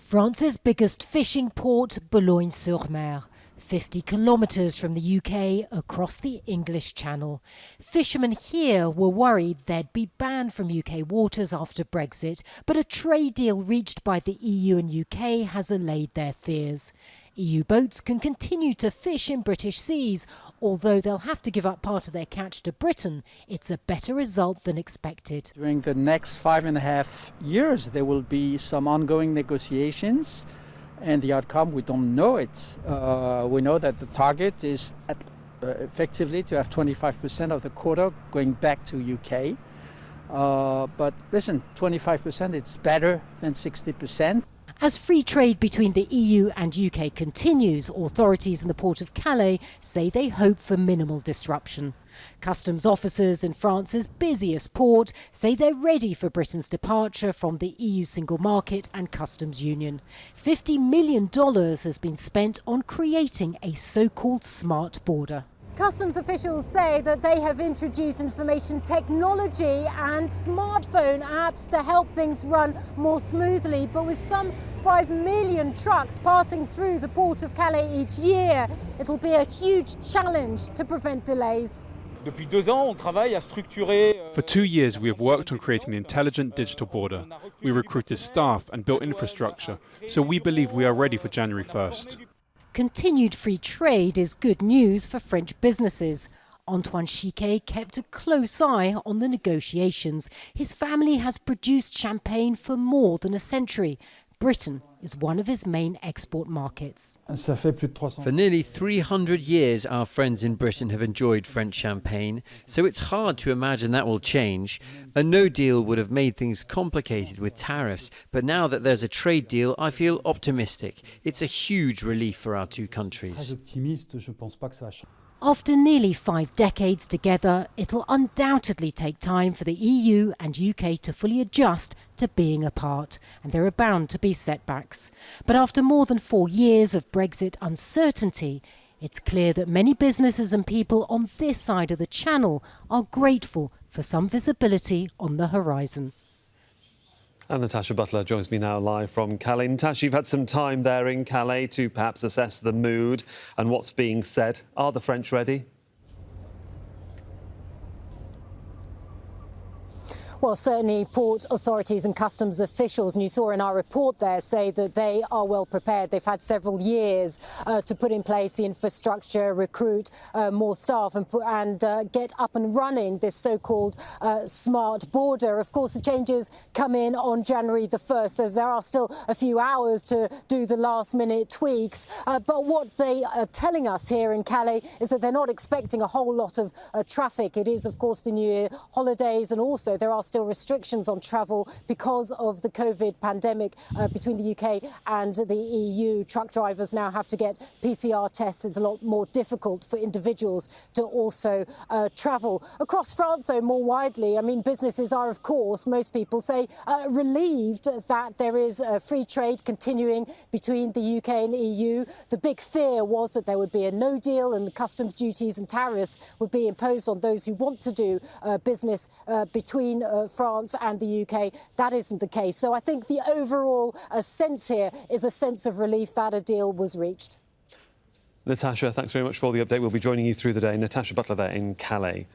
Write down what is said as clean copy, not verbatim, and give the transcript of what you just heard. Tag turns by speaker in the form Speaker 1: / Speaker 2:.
Speaker 1: France's biggest fishing port, Boulogne-sur-Mer, 50 kilometres from the UK across the English Channel. Fishermen here were worried they'd be banned from UK waters after Brexit, but a trade deal reached by the EU and UK has allayed their fears. EU boats can continue to fish in British seas, although they'll have to give up part of their catch to Britain. It's a better result than expected.
Speaker 2: During the next 5.5 years, there will be some ongoing negotiations, and the outcome, we don't know it. We know that the target is effectively to have 25% of the quota going back to UK. But listen, 25%, it's better than 60%.
Speaker 1: As free trade between the EU and UK continues, authorities in the port of Calais say they hope for minimal disruption. Customs officers in France's busiest port say they're ready for Britain's departure from the EU single market and customs union. $50 million has been spent on creating a so-called smart border. Customs officials say that they have introduced information technology and smartphone apps to help things run more smoothly. But with some 5 million trucks passing through the port of Calais each year, it'll be a huge challenge to prevent delays.
Speaker 3: For 2 years, we have worked on creating an intelligent digital border. We recruited staff and built infrastructure, so we believe we are ready for January 1st.
Speaker 1: Continued free trade is good news for French businesses. Antoine Chiquet kept a close eye on the negotiations. His family has produced champagne for more than a century. Britain is one of his main export markets.
Speaker 4: For nearly 300 years, our friends in Britain have enjoyed French champagne, so it's hard to imagine that will change. A no deal would have made things complicated with tariffs, but now that there's a trade deal, I feel optimistic. It's a huge relief for our two countries.
Speaker 1: After nearly 5 decades together, it'll undoubtedly take time for the EU and UK to fully adjust to being apart, and there are bound to be setbacks. But after more than 4 years of Brexit uncertainty, it's clear that many businesses and people on this side of the Channel are grateful for some visibility on the horizon.
Speaker 5: And Natacha Butler joins me now live from Calais. Natacha, you've had some time there in Calais to perhaps assess the mood and what's being said. Are the French ready?
Speaker 1: Well, certainly port authorities and customs officials, and you saw in our report there, say that they are well prepared. They've had several years to put in place the infrastructure, recruit more staff and get up and running this so-called smart border. Of course, the changes come in on January the 1st. There are still a few hours to do the last-minute tweaks. But what they are telling us here in Calais is that they're not expecting a whole lot of traffic. It is, of course, the New Year holidays, and also there are still restrictions on travel because of the COVID pandemic between the UK and the EU. Truck drivers now have to get PCR tests. It's a lot more difficult for individuals to also travel. Across France, though, more widely, I mean, businesses are, of course, most people say, relieved that there is free trade continuing between the UK and EU. The big fear was that there would be a no deal and the customs duties and tariffs would be imposed on those who want to do business between France and the UK. That isn't the case. So I think the overall sense here is a sense of relief that a deal was reached.
Speaker 5: Natacha, thanks very much for the update. We'll be joining you through the day. Natacha Butler there in Calais.